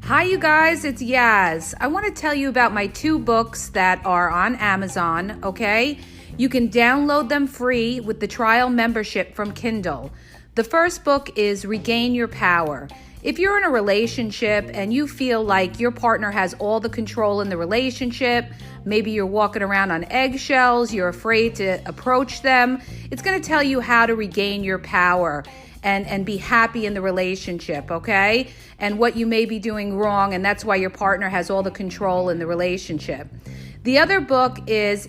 Hi, you guys, it's Yaz. I want to tell you about my 2 books that are on Amazon, okay? You can download them free with the trial membership from Kindle. The first book is Regain Your Power. If you're in a relationship and you feel like your partner has all the control in the relationship, maybe you're walking around on eggshells, you're afraid to approach them, it's going to tell you how to regain your power and be happy in the relationship, okay? And what you may be doing wrong, and that's why your partner has all the control in the relationship. The other book is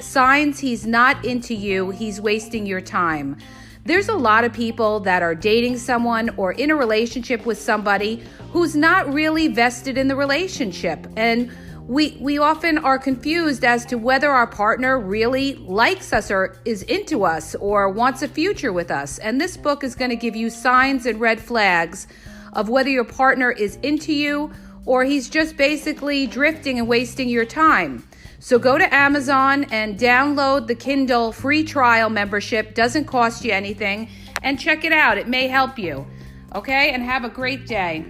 Signs He's Not Into You, He's Wasting Your Time. There's a lot of people that are dating someone or in a relationship with somebody who's not really vested in the relationship. And we often are confused as to whether our partner really likes us or is into us or wants a future with us. And this book is going to give you signs and red flags of whether your partner is into you or he's just basically drifting and wasting your time. So go to Amazon and download the Kindle free trial membership. Doesn't cost you anything. And check it out. It may help you. Okay? And have a great day.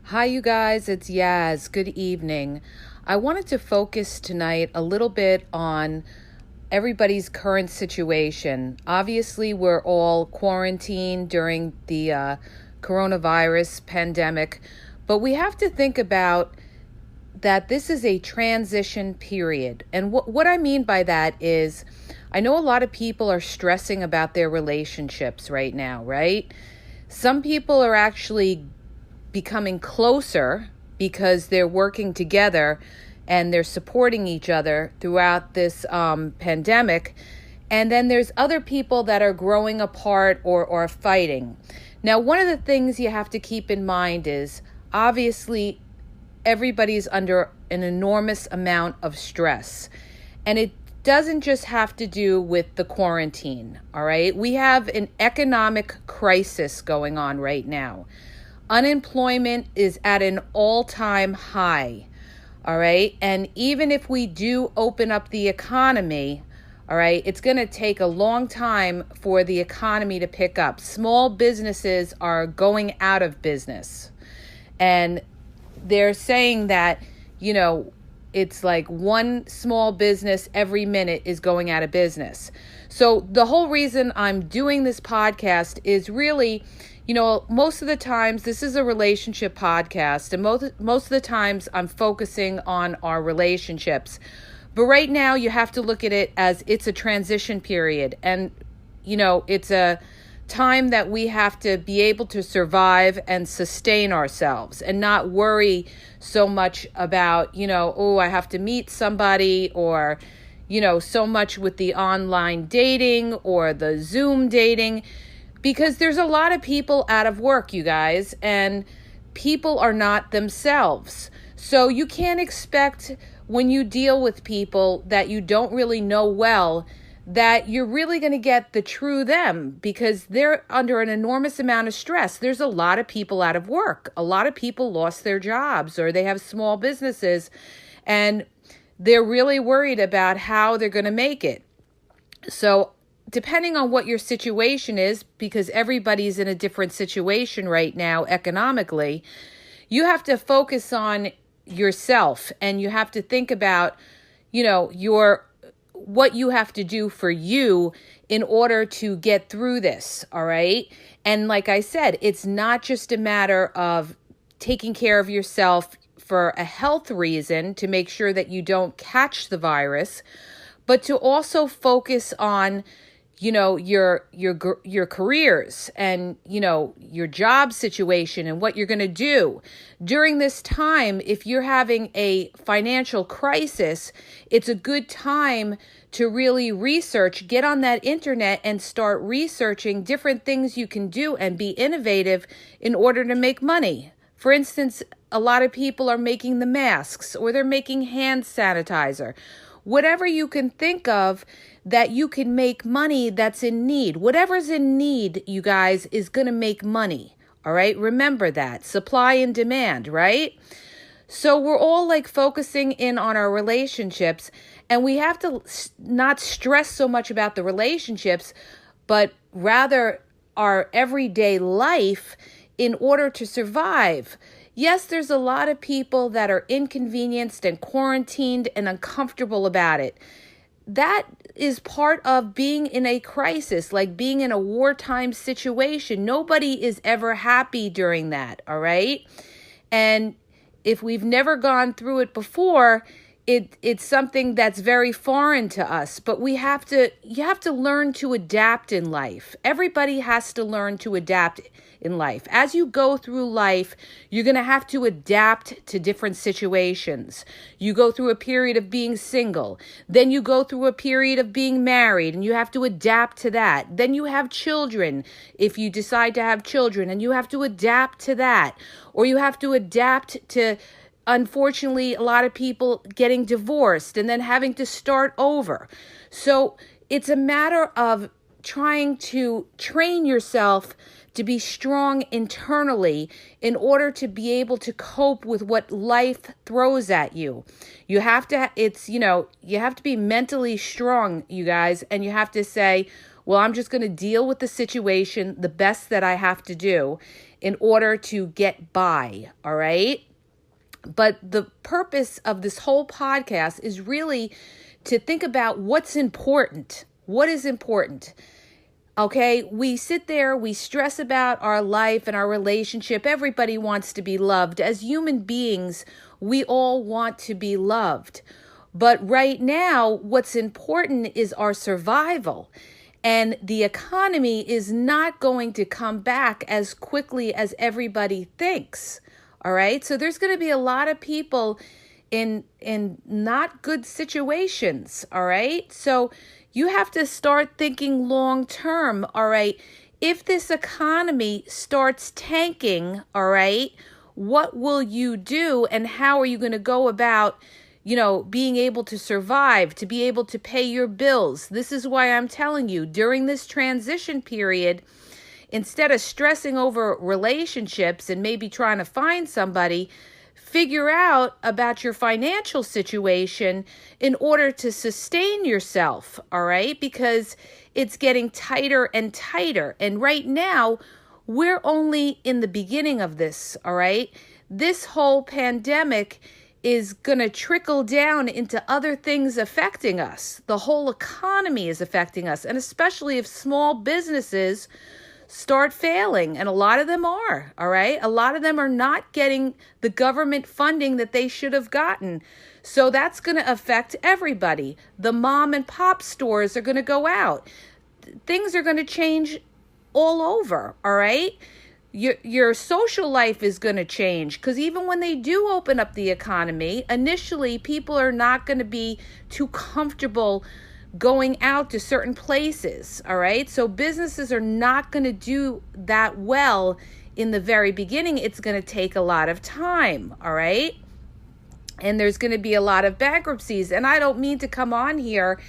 Hi, you guys. It's Yaz. Good evening. I wanted to focus tonight a little bit on everybody's current situation. Obviously, we're all quarantined during the coronavirus pandemic, but we have to think about that this is a transition period. And what I mean by that is, I know a lot of people are stressing about their relationships right now, right? Some people are actually becoming closer because they're working together and they're supporting each other throughout this pandemic. And then there's other people that are growing apart or fighting. Now, one of the things you have to keep in mind is, obviously, everybody's under an enormous amount of stress. And it doesn't just have to do with the quarantine, all right? We have an economic crisis going on right now. Unemployment is at an all-time high, all right? And even if we do open up the economy, all right, it's going to take a long time for the economy to pick up. Small businesses are going out of business. And they're saying that, it's like one small business every minute is going out of business. So the whole reason I'm doing this podcast is really, most of the times this is a relationship podcast, and most of the times I'm focusing on our relationships. But right now you have to look at it as it's a transition period, and it's a time that we have to be able to survive and sustain ourselves and not worry so much about, I have to meet somebody, or so much with the online dating or the Zoom dating. Because there's a lot of people out of work, you guys, and people are not themselves. So you can't expect when you deal with people that you don't really know well that you're really going to get the true them, because they're under an enormous amount of stress. There's a lot of people out of work. A lot of people lost their jobs or they have small businesses and they're really worried about how they're going to make it. So depending on what your situation is, because everybody's in a different situation right now economically, you have to focus on yourself and you have to think about, what you have to do for you in order to get through this, all right? And like I said, it's not just a matter of taking care of yourself for a health reason to make sure that you don't catch the virus, but to also focus on your careers and, your job situation and what you're going to do. During this time, if you're having a financial crisis, it's a good time to really research, get on that internet and start researching different things you can do and be innovative in order to make money. For instance, a lot of people are making the masks or they're making hand sanitizer. Whatever you can think of that you can make money that's in need. Whatever's in need, you guys, is going to make money. All right? Remember that. Supply and demand, right? So we're all like focusing in on our relationships, and we have to not stress so much about the relationships, but rather our everyday life in order to survive. Yes, there's a lot of people that are inconvenienced and quarantined and uncomfortable about it. That is part of being in a crisis, like being in a wartime situation. Nobody is ever happy during that, all right? And if we've never gone through it before, it's something that's very foreign to us. But you have to learn to adapt in life. Everybody has to learn to adapt in life. As you go through life, you're going to have to adapt to different situations. You go through a period of being single. Then you go through a period of being married, and you have to adapt to that. Then you have children, if you decide to have children, and you have to adapt to that. Or you have to adapt to, unfortunately, a lot of people getting divorced and then having to start over. So it's a matter of trying to train yourself to be strong internally in order to be able to cope with what life throws at you. You have to be mentally strong, you guys, and you have to say, well, I'm just going to deal with the situation the best that I have to do in order to get by, all right? But the purpose of this whole podcast is really to think about what's important. What is important? Okay, we sit there, we stress about our life and our relationship. Everybody wants to be loved. As human beings, we all want to be loved. But right now, what's important is our survival. And the economy is not going to come back as quickly as everybody thinks. All right, so there's going to be a lot of people in not good situations. All right, so you have to start thinking long term. All right, if this economy starts tanking, all right, what will you do, and how are you going to go about, being able to survive, to be able to pay your bills? This is why I'm telling you, during this transition period, instead of stressing over relationships and maybe trying to find somebody, figure out about your financial situation in order to sustain yourself, all right? Because it's getting tighter and tighter. And right now, we're only in the beginning of this, all right? This whole pandemic is going to trickle down into other things affecting us. The whole economy is affecting us, and especially if small businesses start failing, and a lot of them are, all right? A lot of them are not getting the government funding that they should have gotten. So that's going to affect everybody. The mom and pop stores are going to go out. Things are going to change all over, all right? Your social life is going to change, because even when they do open up the economy, initially people are not going to be too comfortable going out to certain places, all right? So businesses are not going to do that well in the very beginning. It's going to take a lot of time, all right? And there's going to be a lot of bankruptcies. And I don't mean to come on here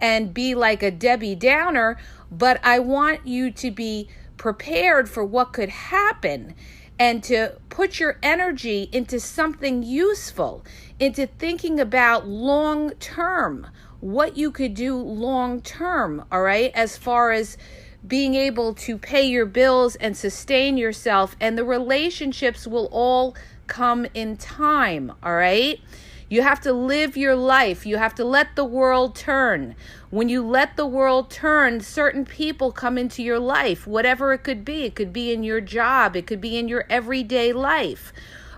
and be like a Debbie Downer, but I want you to be prepared for what could happen and to put your energy into something useful, into thinking about long term, what you could do long term, all right, as far as being able to pay your bills and sustain yourself, and the relationships will all come in time, all right? You have to live your life. You have to let the world turn. When you let the world turn, certain people come into your life, whatever it could be. It could be in your job. It could be in your everyday life.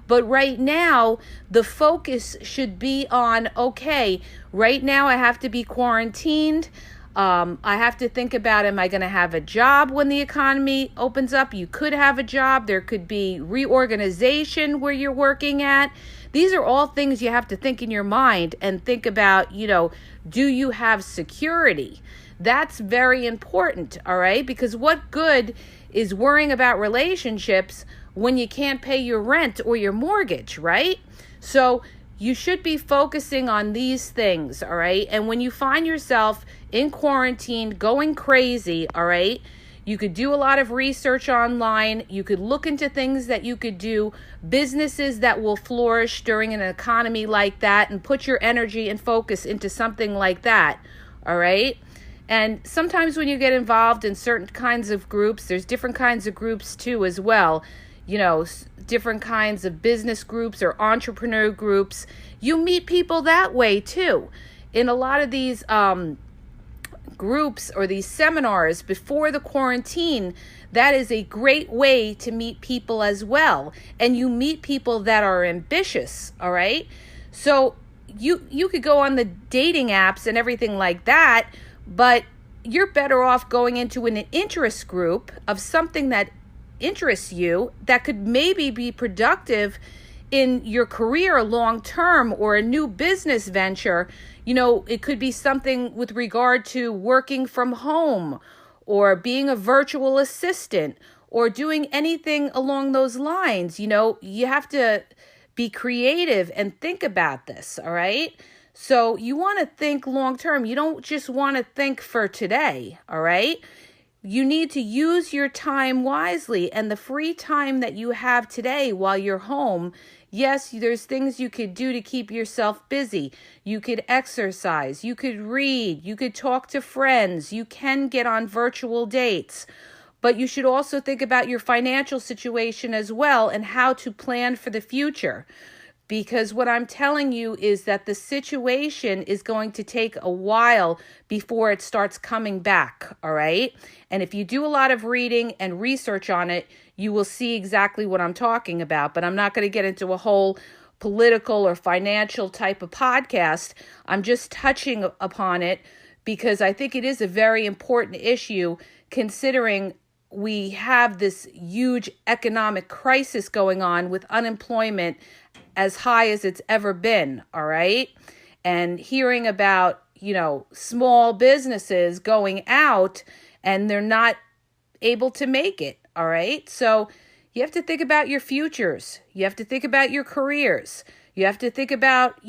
But right now, the focus should be on, okay, right now I have to be quarantined. I have to think about, am I going to have a job when the economy opens up? You could have a job. There could be reorganization where you're working at. These are all things you have to think in your mind and think about, do you have security? That's very important, all right? Because what good is worrying about relationships when you can't pay your rent or your mortgage, right? So you should be focusing on these things, all right? And when you find yourself in quarantine going crazy, all right, You could do a lot of research online. You could look into things that you could do, businesses that will flourish during an economy like that, and put your energy and focus into something like that. All right. And sometimes when you get involved in certain kinds of groups, there's different kinds of groups too as well. Different kinds of business groups or entrepreneur groups. You meet people that way too. In a lot of these groups or these seminars before the quarantine, that is a great way to meet people as well. And you meet people that are ambitious, all right? So you could go on the dating apps and everything like that, but you're better off going into an interest group of something that interests you that could maybe be productive in your career long term, or a new business venture. It could be something with regard to working from home or being a virtual assistant or doing anything along those lines. You have to be creative and think about this, all right? So you want to think long term. You don't just want to think for today, all right? You need to use your time wisely, and the free time that you have today while you're home. Yes, there's things you could do to keep yourself busy. You could exercise, you could read, you could talk to friends, you can get on virtual dates. But you should also think about your financial situation as well and how to plan for the future. Because what I'm telling you is that the situation is going to take a while before it starts coming back, all right? And if you do a lot of reading and research on it, you will see exactly what I'm talking about. But I'm not going to get into a whole political or financial type of podcast. I'm just touching upon it because I think it is a very important issue, considering we have this huge economic crisis going on with unemployment as high as it's ever been, all right? And hearing about, small businesses going out and they're not able to make it, all right? So you have to think about your futures. You have to think about your careers. You have to think about,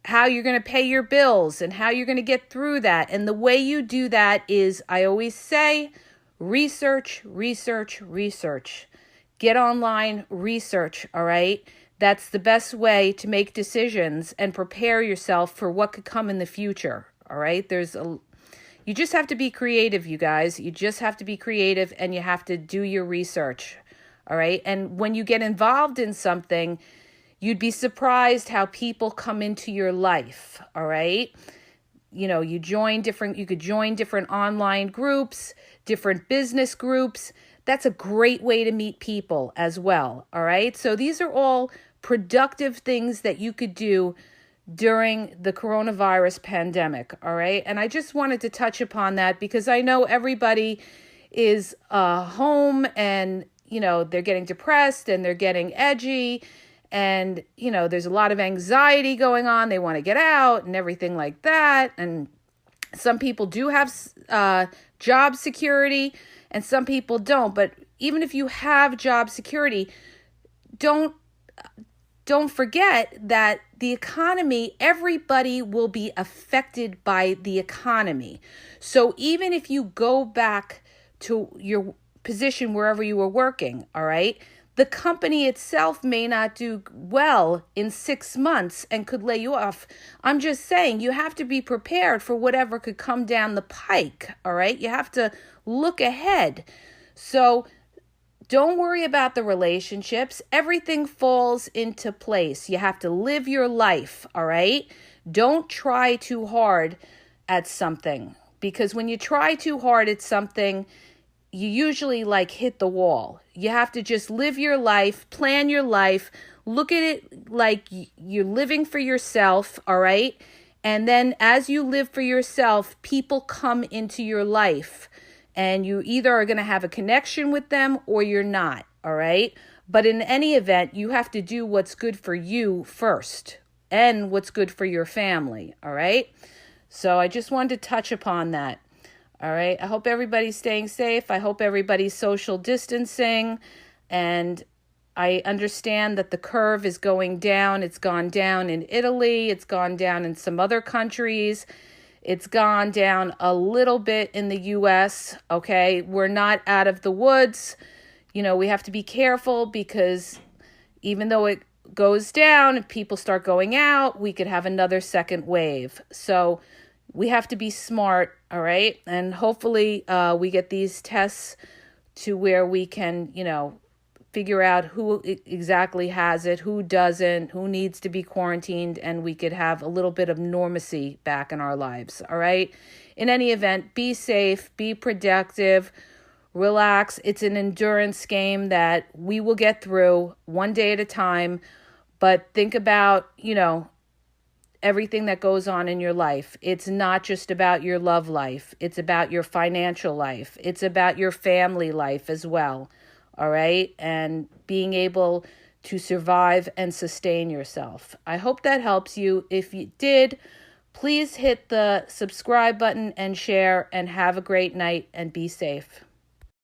how you're going to pay your bills and how you're going to get through that. And the way you do that is, I always say, research, research, research. Get online, research, all right? That's the best way to make decisions and prepare yourself for what could come in the future, all right? You just have to be creative, you guys. You just have to be creative, and you have to do your research, all right? And when you get involved in something, you'd be surprised how people come into your life, all right? You could join different online groups, different business groups. That's a great way to meet people as well, all right? So these are all productive things that you could do during the coronavirus pandemic, all right? And I just wanted to touch upon that because I know everybody is home and, they're getting depressed and they're getting edgy and, there's a lot of anxiety going on. They want to get out and everything like that. And some people do have job security and some people don't. But even if you have job security, don't forget that the economy, everybody will be affected by the economy. So even if you go back to your position wherever you were working, all right, the company itself may not do well in 6 months and could lay you off. I'm just saying you have to be prepared for whatever could come down the pike, all right? You have to look ahead. So don't worry about the relationships. Everything falls into place. You have to live your life, all right? Don't try too hard at something, because when you try too hard at something, you usually hit the wall. You have to just live your life, plan your life, look at it like you're living for yourself, all right? And then as you live for yourself, people come into your life. And you either are going to have a connection with them or you're not, all right? But in any event, you have to do what's good for you first and what's good for your family, all right? So I just wanted to touch upon that, all right? I hope everybody's staying safe. I hope everybody's social distancing. And I understand that the curve is going down. It's gone down in Italy. It's gone down in some other countries. It's gone down a little bit in the US, okay? We're not out of the woods. We have to be careful because even though it goes down, if people start going out, we could have another second wave. So we have to be smart, all right? And hopefully we get these tests to where we can, figure out who exactly has it, who doesn't, who needs to be quarantined, and we could have a little bit of normalcy back in our lives, all right? In any event, be safe, be productive, relax. It's an endurance game that we will get through one day at a time, but think about, everything that goes on in your life. It's not just about your love life. It's about your financial life. It's about your family life as well. All right. And being able to survive and sustain yourself. I hope that helps you. If you did, please hit the subscribe button and share, and have a great night and be safe.